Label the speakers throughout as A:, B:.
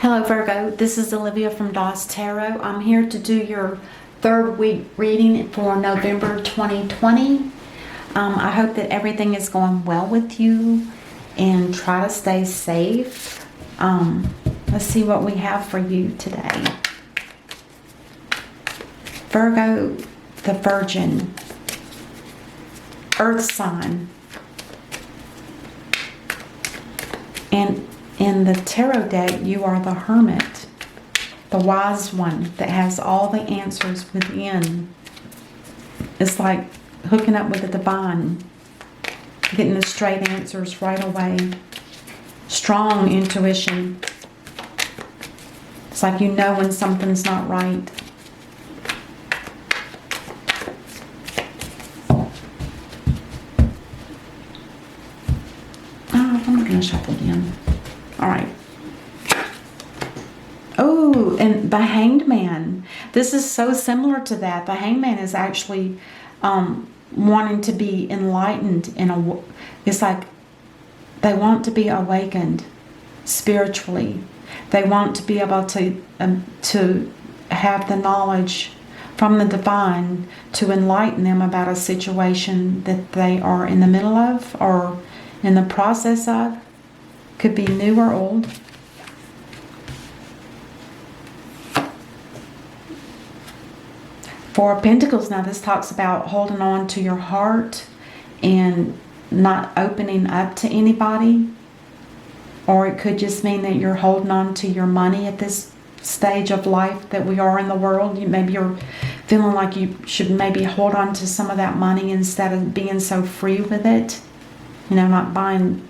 A: Hello Virgo, this is Olivia from DOS Tarot. I'm here to do your third week reading for November 2020. I hope that everything is going well with you and try to stay safe. Let's see what we have for you today. Virgo, the Virgin, Earth sign. And in the tarot deck, you are the Hermit, the wise one that has all the answers within. It's like hooking up with the divine, getting the straight answers right away. Strong intuition. It's like you know when something's not right. Oh, I'm not going to shuffle again. All right. Oh, and the Hanged Man. This is so similar to that. The Hanged Man is actually wanting to be enlightened. It's like they want to be awakened spiritually. They want to be able to have the knowledge from the divine to enlighten them about a situation that they are in the middle of or in the process of. Could be new or old. Four of Pentacles. Now this talks about holding on to your heart and not opening up to anybody. Or it could just mean that you're holding on to your money at this stage of life that we are in the world. Maybe you're feeling like you should maybe hold on to some of that money instead of being so free with it. You know, not buying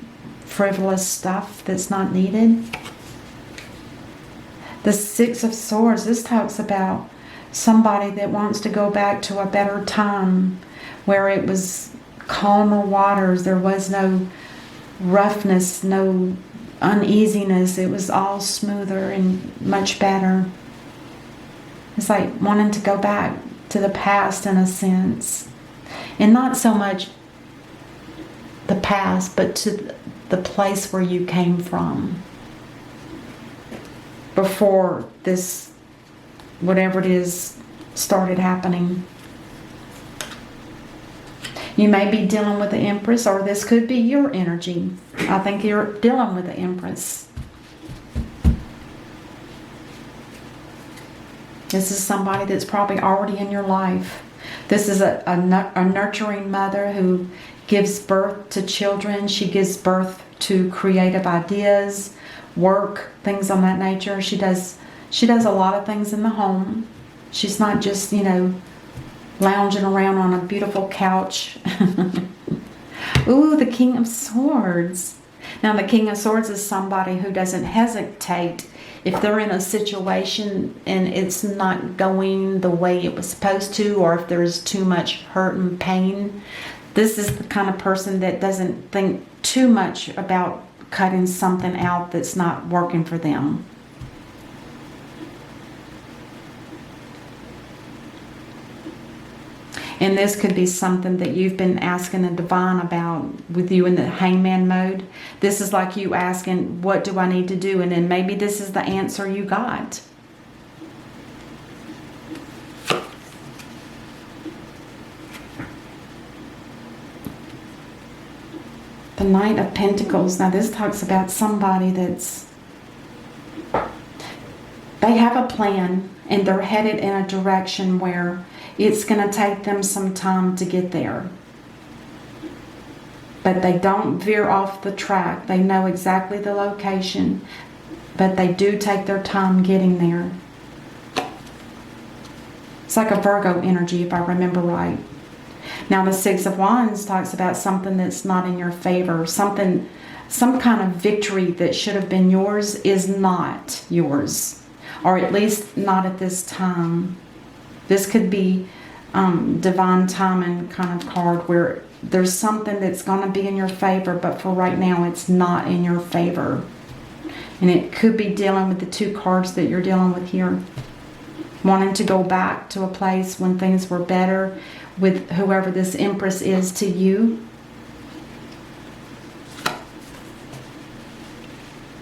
A: frivolous stuff that's not needed. The Six of Swords, this talks about somebody that wants to go back to a better time where it was calmer waters, there was no roughness, no uneasiness, it was all smoother and much better. It's like wanting to go back to the past in a sense, and not so much the past, but to the place where you came from before this, whatever it is, started happening. You may be dealing with the Empress, or this could be your energy. I think you're dealing with the Empress. This is somebody that's probably already in your life. This is a nurturing mother who gives birth to children. She gives birth to creative ideas, work, things on that nature. She does a lot of things in the home. She's not just, you know, lounging around on a beautiful couch. Ooh, the King of Swords. Now, the King of Swords is somebody who doesn't hesitate if they're in a situation and it's not going the way it was supposed to, or if there's too much hurt and pain. This is the kind of person that doesn't think too much about cutting something out that's not working for them. And this could be something that you've been asking the divine about with you in the hangman mode. This is like you asking, what do I need to do? And then maybe this is the answer you got. The Knight of Pentacles. Now this talks about somebody that's, they have a plan and they're headed in a direction where it's going to take them some time to get there. But they don't veer off the track. They know exactly the location, but they do take their time getting there. It's like a Virgo energy, if I remember right. Now the Six of Wands talks about something that's not in your favor. Some kind of victory that should have been yours is not yours. Or at least not at this time. This could be divine timing kind of card where there's something that's going to be in your favor, but for right now it's not in your favor. And it could be dealing with the two cards that you're dealing with here. Wanting to go back to a place when things were better with whoever this Empress is to you.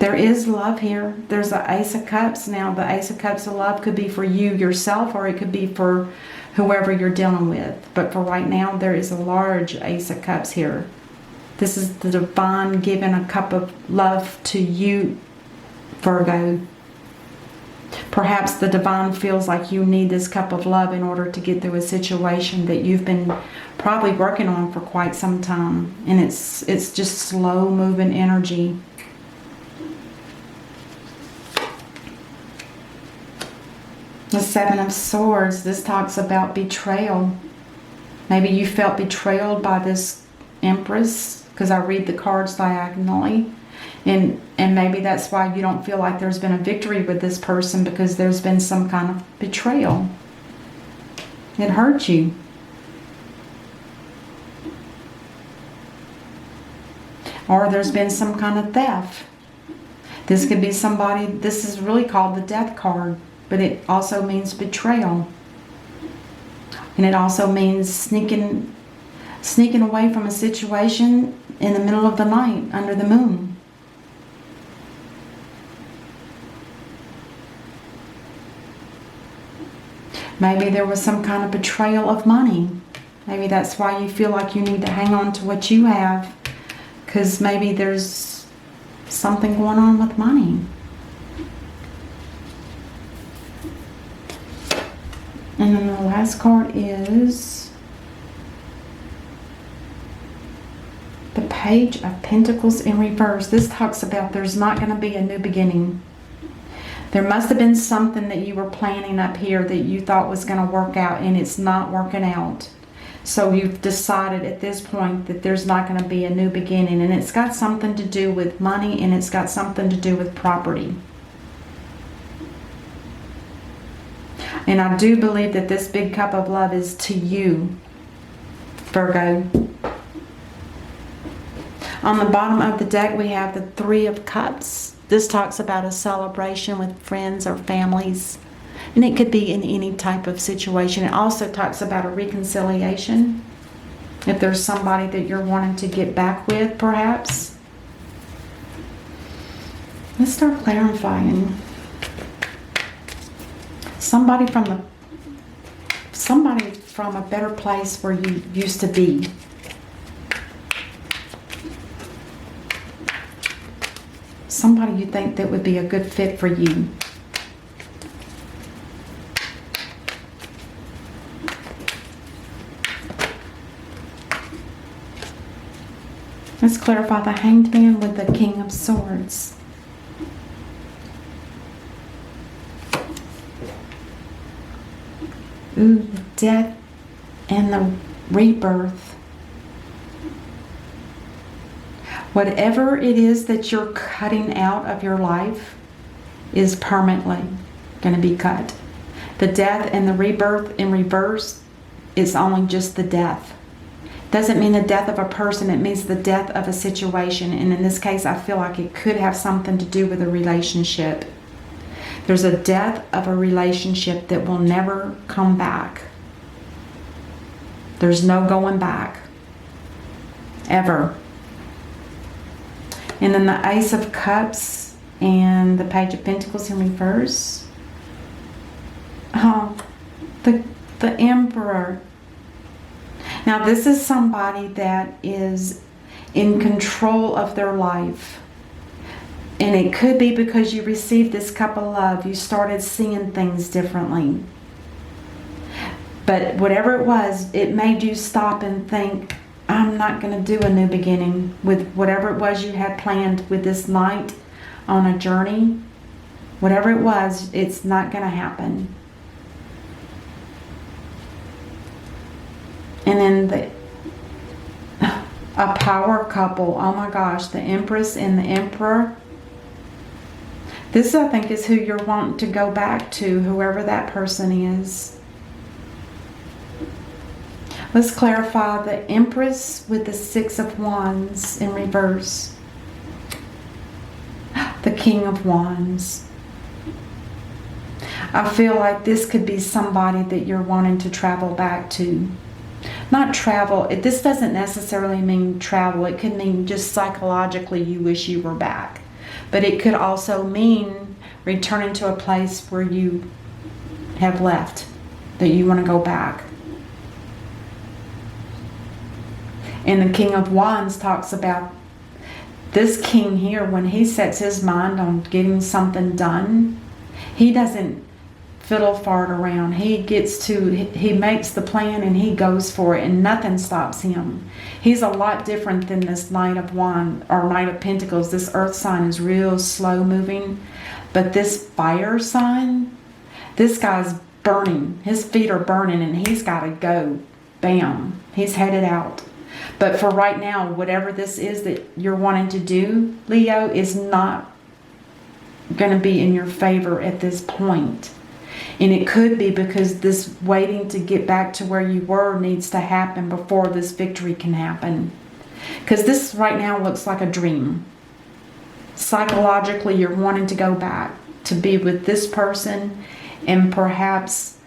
A: There is love here. There's the Ace of Cups. Now, the Ace of Cups of love could be for you yourself, or it could be for whoever you're dealing with. But for right now, there is a large Ace of Cups here. This is the divine giving a cup of love to you, Virgo. Perhaps the divine feels like you need this cup of love in order to get through a situation that you've been probably working on for quite some time. And it's just slow moving energy. The Seven of Swords, this talks about betrayal. Maybe you felt betrayed by this Empress, because I read the cards diagonally. And maybe that's why you don't feel like there's been a victory with this person, because there's been some kind of betrayal. It hurt you. Or there's been some kind of theft. This could be somebody, this is really called the Death card, but it also means betrayal. And it also means sneaking away from a situation in the middle of the night under the moon. Maybe there was some kind of betrayal of money. Maybe that's why you feel like you need to hang on to what you have, because maybe there's something going on with money. And then the last card is the Page of Pentacles in reverse. This talks about there's not going to be a new beginning. There must have been something that you were planning up here that you thought was going to work out, and it's not working out. So you've decided at this point that there's not going to be a new beginning. And it's got something to do with money, and it's got something to do with property. And I do believe that this big cup of love is to you, Virgo. On the bottom of the deck, we have the Three of Cups. This talks about a celebration with friends or families. And it could be in any type of situation. It also talks about a reconciliation. If there's somebody that you're wanting to get back with, perhaps. Let's start clarifying. Somebody from a better place where you used to be. Somebody you think that would be a good fit for you. Let's clarify the Hanged Man with the King of Swords. Ooh, the death and the rebirth. Whatever it is that you're cutting out of your life is permanently going to be cut. The death and the rebirth in reverse is only just the death. Doesn't mean the death of a person, it means the death of a situation. And in this case, I feel like it could have something to do with a relationship. There's a death of a relationship that will never come back. There's no going back. Ever. And then the Ace of Cups and the Page of Pentacles in reverse. Oh, the Emperor. Now this is somebody that is in control of their life. And it could be because you received this cup of love, you started seeing things differently. But whatever it was, it made you stop and think, I'm not going to do a new beginning with whatever it was you had planned with this night on a journey. Whatever it was, it's not going to happen. And then a power couple. Oh my gosh, the Empress and the Emperor. This, I think, is who you're wanting to go back to, whoever that person is. Let's clarify the Empress with the Six of Wands in reverse. The King of Wands. I feel like this could be somebody that you're wanting to travel back to. Not travel. This doesn't necessarily mean travel. It could mean just psychologically you wish you were back. But it could also mean returning to a place where you have left, that you want to go back. And the King of Wands talks about this king here, when he sets his mind on getting something done, he doesn't fiddle fart around. He makes the plan and he goes for it, and nothing stops him. He's a lot different than this Knight of Wands or Knight of Pentacles. This earth sign is real slow moving, but this fire sign, this guy's burning. His feet are burning and he's got to go. Bam. He's headed out. But for right now, whatever this is that you're wanting to do, Leo, is not going to be in your favor at this point. And it could be because this waiting to get back to where you were needs to happen before this victory can happen. Because this right now looks like a dream. Psychologically, you're wanting to go back to be with this person, and perhaps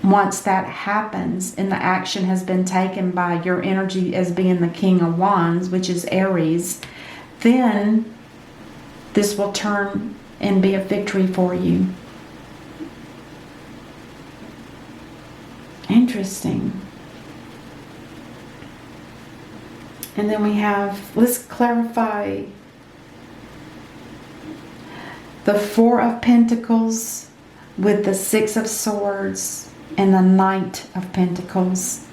A: once that happens and the action has been taken by your energy as being the King of Wands, which is Aries, then this will turn and be a victory for you. Interesting. And then we have, let's clarify, the Four of Pentacles with the Six of Swords and the Knight of Pentacles.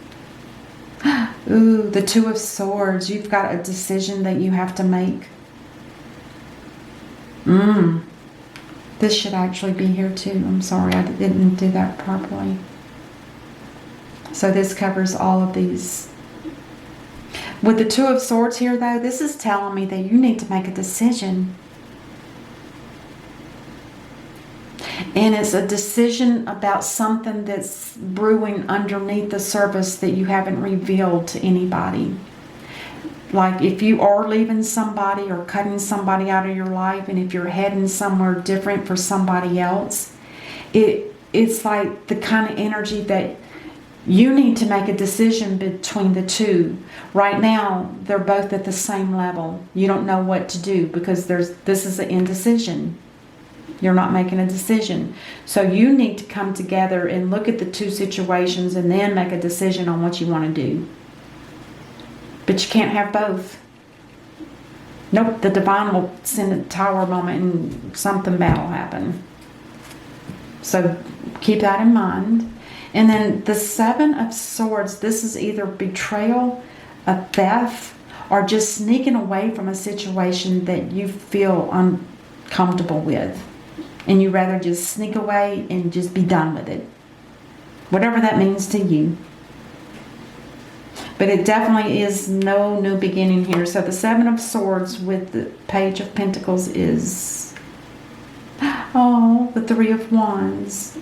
A: Ooh, the Two of Swords. You've got a decision that you have to make. This should actually be here too. I'm sorry, I didn't do that properly. So this covers all of these. With the Two of Swords here though, this is telling me that you need to make a decision. And it's a decision about something that's brewing underneath the surface that you haven't revealed to anybody. Like if you are leaving somebody or cutting somebody out of your life, and if you're heading somewhere different for somebody else, it's like the kind of energy that you need to make a decision between the two. Right now, they're both at the same level. You don't know what to do because this is an indecision. You're not making a decision. So you need to come together and look at the two situations and then make a decision on what you want to do. But you can't have both. Nope, the divine will send a tower moment and something bad will happen. So keep that in mind. And then the Seven of Swords, this is either betrayal, a theft, or just sneaking away from a situation that you feel uncomfortable with. And you rather just sneak away and just be done with it. Whatever that means to you. But it definitely is no new beginning here. So the Seven of Swords with the Page of Pentacles is, the Three of Wands.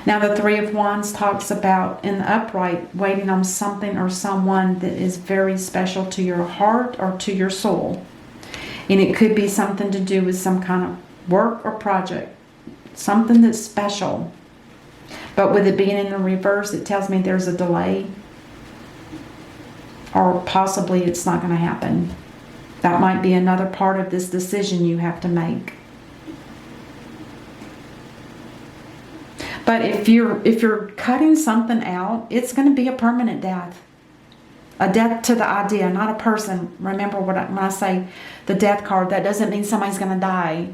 A: Now the Three of Wands talks about in the upright waiting on something or someone that is very special to your heart or to your soul. And it could be something to do with some kind of work or project. Something that's special. But with it being in the reverse, it tells me there's a delay. Or possibly it's not going to happen. That might be another part of this decision you have to make. But if you're cutting something out, it's going to be a permanent death. A death to the idea, not a person. Remember when I say the death card, that doesn't mean somebody's going to die.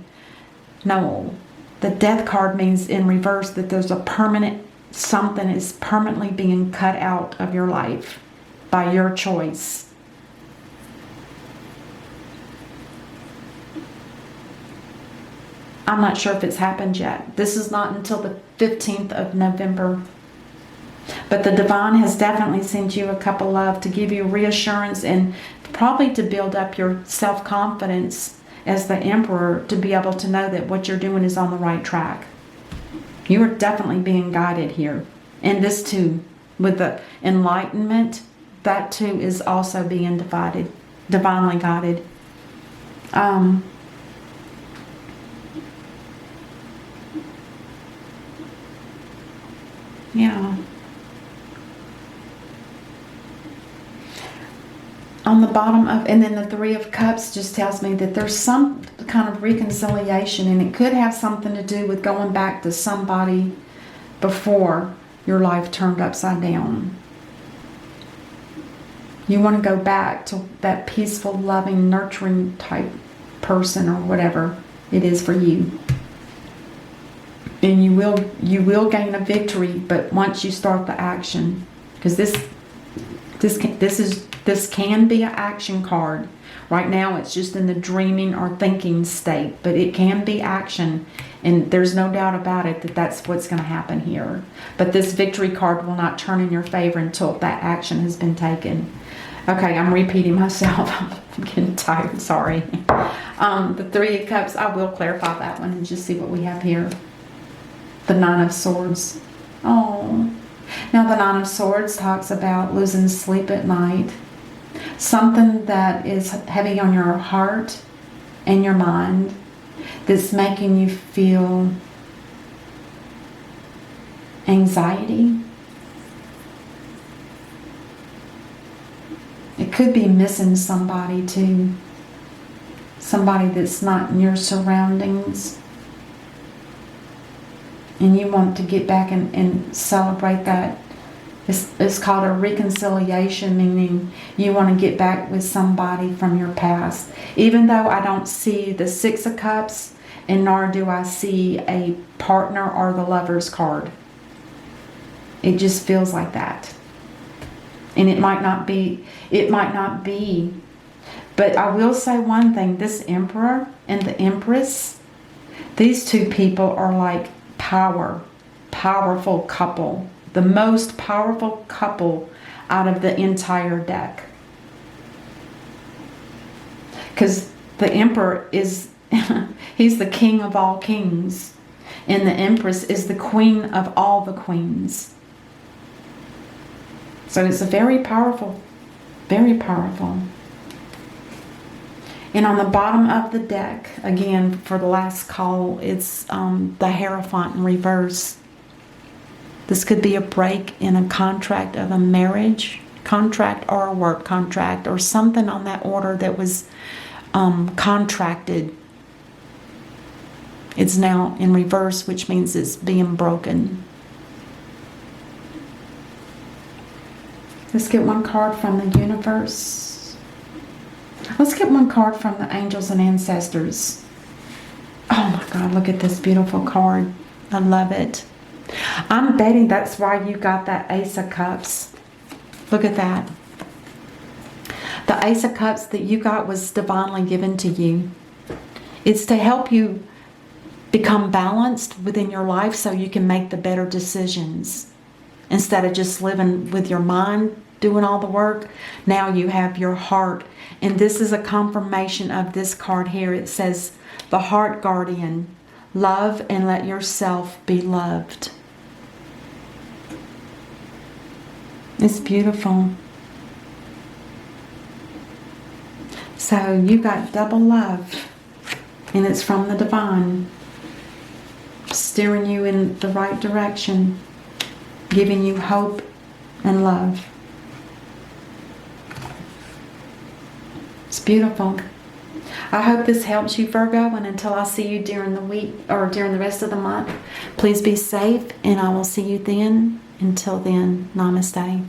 A: No. The death card means in reverse that there's a permanent, something is permanently being cut out of your life by your choice. I'm not sure if it's happened yet. This is not until the 15th of November. But the divine has definitely sent you a cup of love to give you reassurance and probably to build up your self-confidence as the Emperor, to be able to know that what you're doing is on the right track. You are definitely being guided here. And this too, with the enlightenment, that too is also being divinely guided. Yeah. On the bottom of, and then the Three of Cups just tells me that there's some kind of reconciliation, and it could have something to do with going back to somebody before your life turned upside down. You want to go back to that peaceful, loving, nurturing type person or whatever it is for you. And you will gain a victory, but once you start the action, because this can be an action card. Right now it's just in the dreaming or thinking state, but it can be action, and there's no doubt about it that that's what's going to happen here. But this victory card will not turn in your favor until that action has been taken. Okay, I'm repeating myself. I'm getting tired, sorry. The Three of Cups, I will clarify that one and just see what we have here. The Nine of Swords. Oh, now the Nine of Swords talks about losing sleep at night. Something that is heavy on your heart and your mind that's making you feel anxiety. It could be missing somebody too. Somebody that's not in your surroundings. And you want to get back and celebrate that. It's called a reconciliation, meaning you want to get back with somebody from your past. Even though I don't see the Six of Cups, and nor do I see a partner or the Lover's card. It just feels like that. And it might not be, but I will say one thing, this Emperor and the Empress, these two people are like powerful couple. The most powerful couple out of the entire deck. Because the Emperor is, he's the king of all kings. And the Empress is the queen of all the queens. So it's a very powerful, very powerful. And on the bottom of the deck, again, for the last call, it's the Hierophant in reverse. This could be a break in a contract of a marriage contract or a work contract or something on that order that was contracted. It's now in reverse, which means it's being broken. Let's get one card from the universe. Let's get one card from the angels and ancestors. Oh my God, look at this beautiful card. I love it. I'm betting that's why you got that Ace of Cups. Look at that. The Ace of Cups that you got was divinely given to you. It's to help you become balanced within your life so you can make the better decisions. Instead of just living with your mind doing all the work, now you have your heart. And this is a confirmation of this card here. It says, the Heart Guardian, love and let yourself be loved. It's beautiful. So you got double love, and it's from the divine, steering you in the right direction, giving you hope and love. It's beautiful. I hope this helps you, Virgo, and until I see you during the week or during the rest of the month, please be safe, and I will see you then. Until then, namaste.